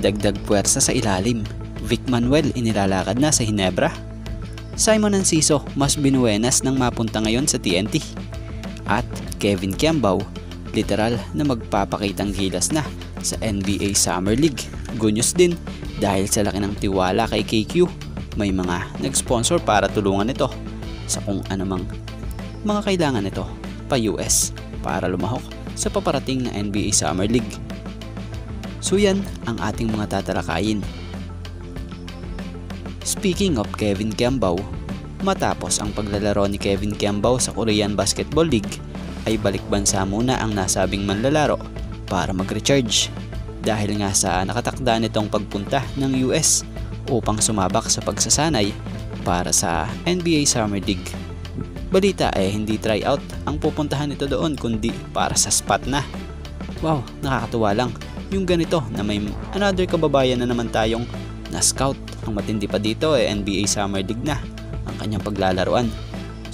dagdag puwersa sa ilalim. Vic Manuel inilalakad na sa Ginebra. Simon Enciso mas binuenas nang mapunta ngayon sa TNT. At Kevin Kiambao literal na magpapakitang gilas na sa NBA Summer League. Good news din dahil sa laki ng tiwala kay KQ, may mga nag-sponsor para tulungan ito sa kung anumang mga kailangan nito pa US para lumahok sa paparating na NBA Summer League. So yan ang ating mga tatalakayin. Speaking of Kevin Kiambao, matapos ang paglalaro ni Kevin Kiambao sa Korean Basketball League, ay balik bansa muna ang nasabing manlalaro para mag-recharge dahil nga sa nakatakda nitong pagpunta ng US upang sumabak sa pagsasanay para sa NBA Summer League. Balita hindi tryout ang pupuntahan nito doon kundi para sa spot na. Wow, nakakatuwa lang yung ganito na may another kababayan na naman tayong na-scout. Ang matindi pa dito NBA Summer League na ang kanyang paglalaruan.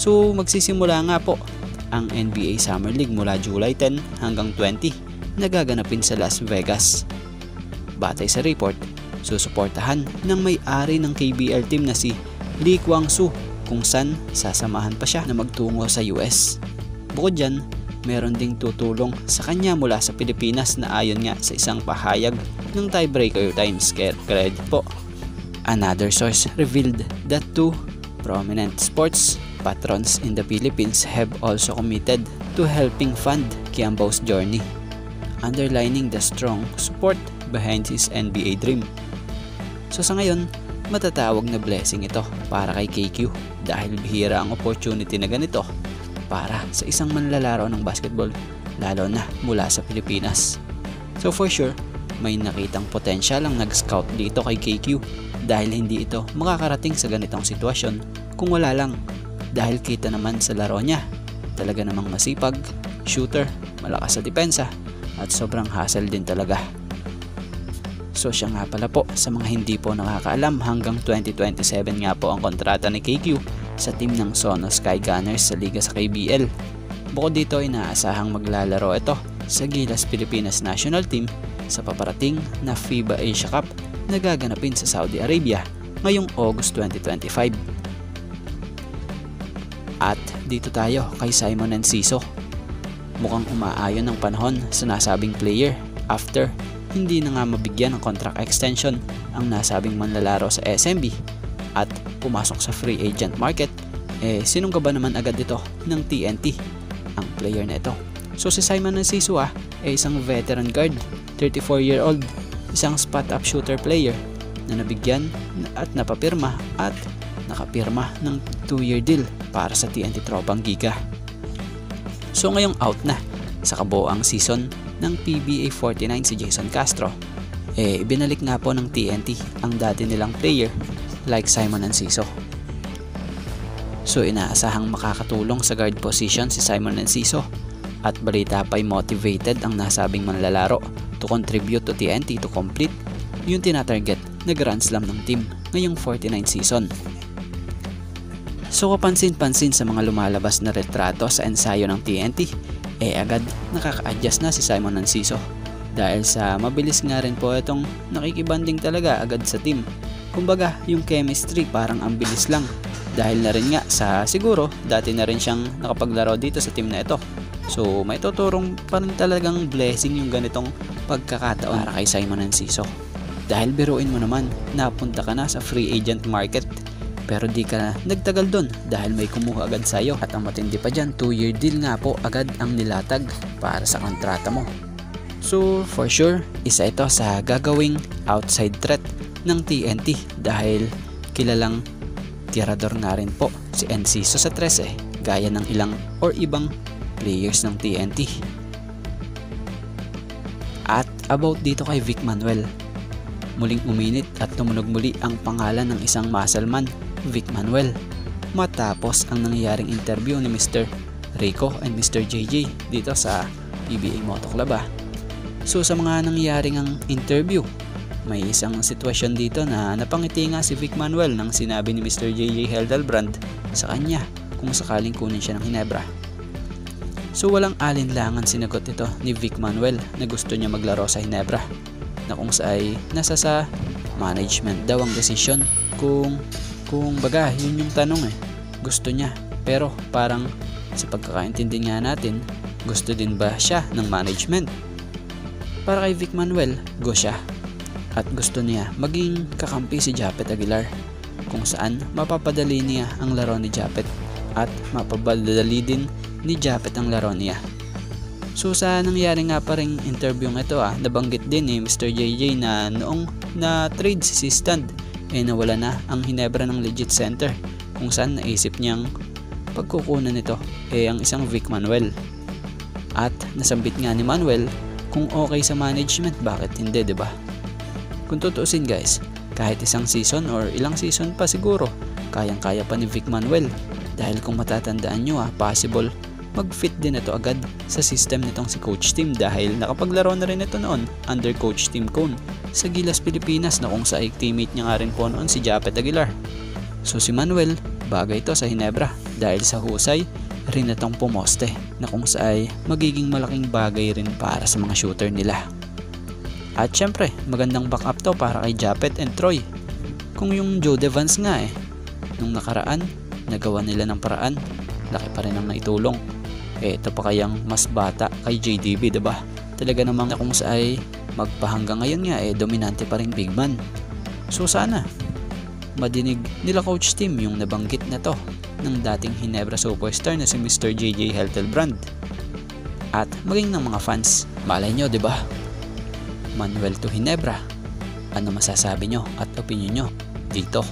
So magsisimula nga po ang NBA Summer League mula July 10 hanggang 20 na gaganapin sa Las Vegas. Batay sa report, susuportahan ng may-ari ng KBL team na si Lee Kwang-soo kung saan sasamahan pa siya na magtungo sa US. Bukod dyan, meron ding tutulong sa kanya mula sa Pilipinas na ayon nga sa isang pahayag ng Tiebreaker Times. Credit po. Another source revealed that two prominent sports patrons in the Philippines have also committed to helping fund Kiambao's journey, underlining the strong support behind his NBA dream. So sa ngayon, matatawag na blessing ito para kay KQ dahil bihira ang opportunity na ganito para sa isang manlalaro ng basketball, lalo na mula sa Pilipinas. So for sure, may nakitang potensyal ang nag-scout dito kay KQ dahil hindi ito makakarating sa ganitong sitwasyon kung wala lang, dahil kita naman sa laro niya, talaga namang masipag, shooter, malakas sa depensa at sobrang hustle din talaga. So siya nga pala po, sa mga hindi po nakakaalam, hanggang 2027 nga po ang kontrata ni KQ sa team ng Sono Sky Gunners sa liga sa KBL. Bukod dito, inaasahang maglalaro ito sa Gilas Pilipinas National Team sa paparating na FIBA Asia Cup na gaganapin sa Saudi Arabia ngayong August 2025. At dito tayo kay Simon Enciso. Mukhang umaayon ng panahon sa nasabing player after hindi na nga mabigyan ng contract extension ang nasabing manlalaro sa SMB at pumasok sa free agent market. Sinungga ba naman agad ito ng TNT ang player na ito? So si Simon Enciso isang veteran guard, 34-year-old, isang spot-up shooter player na nabigyan at napapirma at nakapirma ng 2-year deal para sa TNT Tropang Giga. So ngayong out na sa kabuoang season ng PBA 49 si Jason Castro, ibinalik nga po ng TNT ang dati nilang player like Simon Enciso. So inaasahang makakatulong sa guard position si Simon Enciso at balita pa'y motivated ang nasabing manlalaro to contribute to TNT to complete yung tinatarget na Grand Slam ng team ngayong 49 season. So kapansin-pansin sa mga lumalabas na retrato sa ensayo ng TNT, agad nakaka-adjust na si Simon Enciso dahil sa mabilis nga rin po itong nakikibanding talaga agad sa team. Kumbaga yung chemistry parang ang bilis lang dahil na rin nga sa siguro dati na rin siyang nakapaglaro dito sa team na ito. So may tuturong pa rin talagang blessing yung ganitong pagkakataon para kay Simon Enciso. Dahil biruin mo naman, napunta ka na sa free agent market pero di ka na nagtagal doon dahil may kumuha agad sa'yo. At ang matindi pa dyan, 2-year deal nga po agad ang nilatag para sa kontrata mo. So for sure, isa ito sa gagawing outside threat ng TNT dahil kilalang tirador nga rin po si Enciso sa 13 gaya ng ilang or ibang players ng TNT. At about dito kay Vic Manuel, muling uminit at tumunog muli ang pangalan ng isang muscle man, Vic Manuel, matapos ang nangyaring interview ni Mr. Rico and Mr. JJ dito sa PBA Moto Club. So sa mga nangyaring ang interview, may isang sitwasyon dito na napangiti nga si Vic Manuel nang sinabi ni Mr. JJ Heldelbrand sa kanya kung sakaling kunin siya ng Ginebra. So walang alinlangan sinagot ito ni Vic Manuel na gusto niya maglaro sa Ginebra. na kung saan nasa sa management daw ang desisyon kung baga yun yung tanong gusto niya, pero parang sa pagkakaintindi nga natin gusto din ba siya ng management. Para kay Vic Manuel, go siya at gusto niya maging kakampi si Japet Aguilar kung saan mapapadali niya ang laro ni Japet at mapapadali din ni Japet ang laro niya. So sa nangyari nga pa ring interview ito nabanggit din ni Mr. JJ na noong na-trade si Stand nawala na ang Hinebra ng legit center kung saan naisip niyang pagkukunan nito ang isang Vic Manuel. At nasambit nga ni Manuel kung okay sa management, bakit hindi, diba? Kung tutuusin guys, kahit isang season or ilang season pa siguro, kayang-kaya pa ni Vic Manuel dahil kung matatandaan nyo possible mag-fit din ito agad sa system nitong si Coach Tim dahil nakapaglaro na rin ito noon under Coach Tim Cone sa Gilas Pilipinas na kung sa teammate niya nga rin po noon si Japet Aguilar. So si Manuel, bagay ito sa Hinebra dahil sa husay rin itong pumoste na kung saan magiging malaking bagay rin para sa mga shooter nila. At syempre, magandang backup to para kay Japet and Troy. Kung yung Joe Devans nga nung nakaraan, nagawa nila ng paraan, laki pa rin ang naitulong. Ito pa kayang mas bata kay JDB, diba? Talaga namang kung saan magpahanggang ngayon nga dominante pa rin big man. So sana madinig nila Coach Tim yung nabanggit na to ng dating Hinebra superstar na si Mr. JJ Heltelbrand at maging ng mga fans. Malay nyo, diba? Manuel to Hinebra. Ano masasabi nyo at opinion nyo dito